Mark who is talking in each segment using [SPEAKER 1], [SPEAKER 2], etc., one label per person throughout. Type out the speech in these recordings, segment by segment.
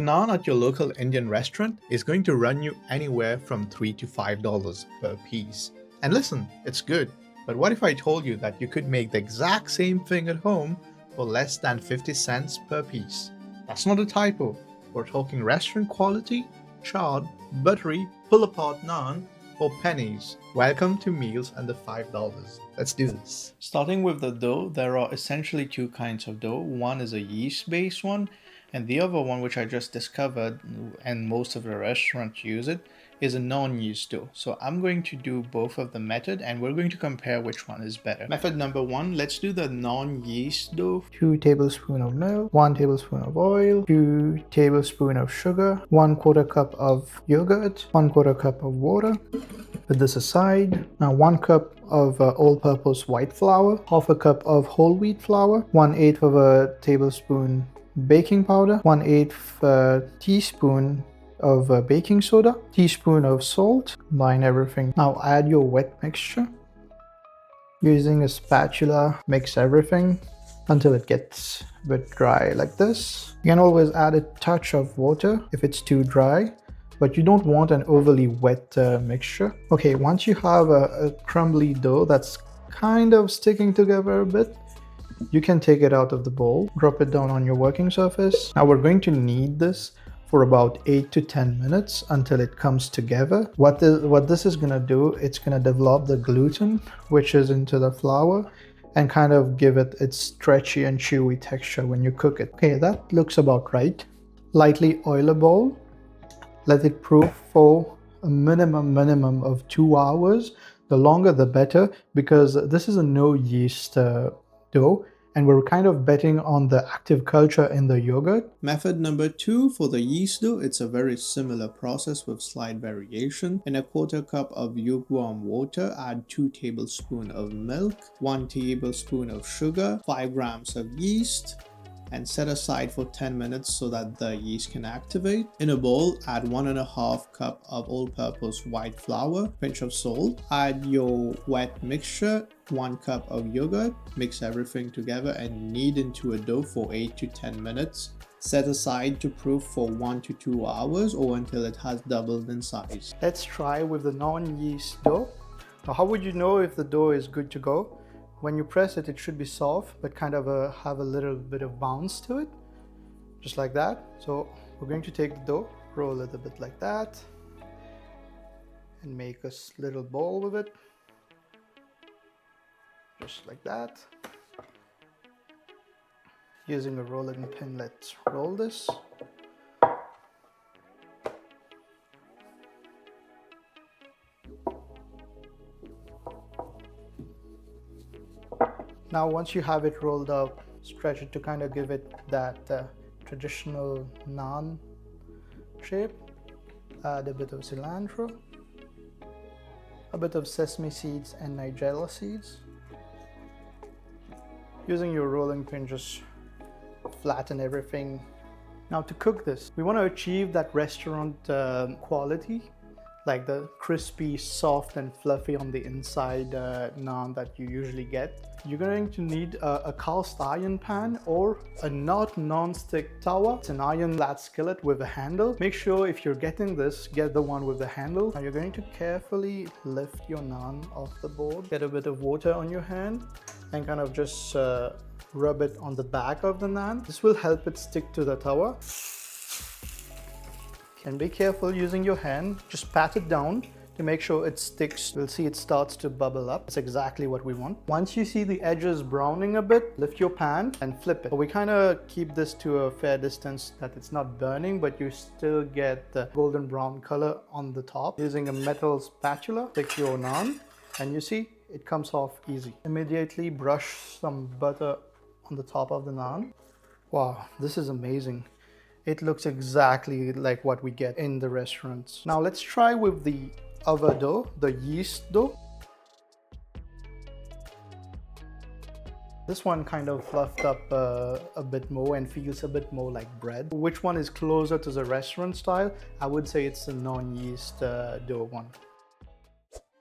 [SPEAKER 1] naan at your local Indian restaurant is going to run you anywhere from $3 to $5 per piece. And listen, it's good, but what if I told you that you could make the exact same thing at home for less than 50 cents per piece? That's not a typo. We're talking restaurant quality, charred, buttery, pull-apart naan for pennies. Welcome to Meals Under $5. Let's do this. Starting with the dough, there are essentially two kinds of dough. One is a yeast-based one, and the other one, which I just discovered, and most of the restaurants use it, is a non-yeast dough. So I'm going to do both of the method, and we're going to compare which one is better. Method number one, let's do the non-yeast dough. 2 tablespoons of milk, 1 tablespoon of oil, 2 tablespoons of sugar, 1/4 cup of yogurt, 1/4 cup of water. Put this aside. Now 1 cup of all-purpose white flour, half a cup of whole wheat flour, 1/8 of a tablespoon baking powder, 1/8 teaspoon of baking soda, teaspoon of salt. Combine everything. Now add your wet mixture. Using a spatula, mix everything until it gets a bit dry like this. You can always add a touch of water if it's too dry, but you don't want an overly wet mixture. Okay, once you have a crumbly dough that's kind of sticking together a bit, you can take it out of the bowl, drop it down on your working surface. Now we're going to knead this for about 8 to 10 minutes until it comes together. What this is gonna do, it's gonna develop the gluten, which is into the flour, and kind of give it its stretchy and chewy texture when you cook it. Okay, that looks about right. Lightly oil a bowl. Let it proof for a minimum of 2 hours. The longer the better, because this is a no yeast dough, and we're kind of betting on the active culture in the yogurt. Method number two, for the yeast dough, it's a very similar process with slight variation. In a 1/4 cup of lukewarm water, add 2 tablespoons of milk, 1 tablespoon of sugar, 5 grams of yeast, and set aside for 10 minutes so that the yeast can activate. In a bowl, add 1.5 cup of all-purpose white flour, pinch of salt, add your wet mixture, 1 cup of yogurt, mix everything together and knead into a dough for 8 to 10 minutes. Set aside to proof for 1 to 2 hours or until it has doubled in size. Let's try with the non-yeast dough. Now, how would you know if the dough is good to go? When you press it, it should be soft, but kind of have a little bit of bounce to it, just like that. So we're going to take the dough, roll it a bit like that, and make a little ball with it, just like that. Using a rolling pin, let's roll this. Now once you have it rolled up, stretch it to kind of give it that traditional naan shape. Add a bit of cilantro, a bit of sesame seeds and nigella seeds. Using your rolling pin, just flatten everything. Now to cook this, we want to achieve that restaurant quality, like the crispy, soft and fluffy on the inside naan that you usually get. You're going to need a cast iron pan or a not non-stick tawa. It's an iron flat skillet with a handle. Make sure if you're getting this, get the one with the handle. Now you're going to carefully lift your naan off the board. Get a bit of water on your hand and kind of just rub it on the back of the naan. This will help it stick to the tawa. And be careful using your hand, just pat it down to make sure it sticks. You'll see it starts to bubble up. That's exactly what we want. Once you see the edges browning a bit, lift your pan and flip it. We kind of keep this to a fair distance that it's not burning, but you still get the golden brown color on the top. Using a metal spatula, take your naan and you see it comes off easy. Immediately brush some butter on the top of the naan. Wow, this is amazing. It looks exactly like what we get in the restaurants. Now let's try with the other dough, the yeast dough. This one kind of fluffed up a bit more and feels a bit more like bread. Which one is closer to the restaurant style? I would say it's the non-yeast dough one.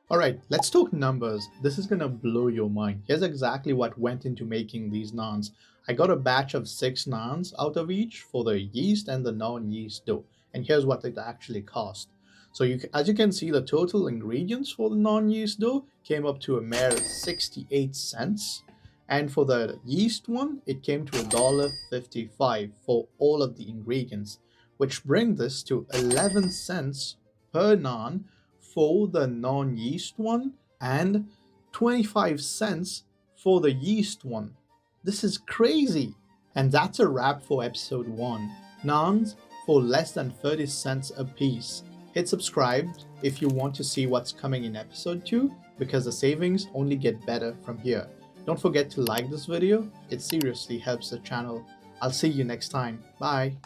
[SPEAKER 1] All right, let's talk numbers. This is gonna blow your mind. Here's exactly what went into making these naans. I got a batch of 6 naans out of each for the yeast and the non-yeast dough. And here's what it actually cost. So as you can see, the total ingredients for the non-yeast dough came up to a mere 68 cents. And for the yeast one, it came to $1.55 for all of the ingredients, which brings this to 11 cents per naan for the non-yeast one and 25 cents for the yeast one. This is crazy. And that's a wrap for episode 1. Naans for less than 30 cents a piece. Hit subscribe if you want to see what's coming in episode 2, because the savings only get better from here. Don't forget to like this video, it seriously helps the channel. I'll see you next time. Bye.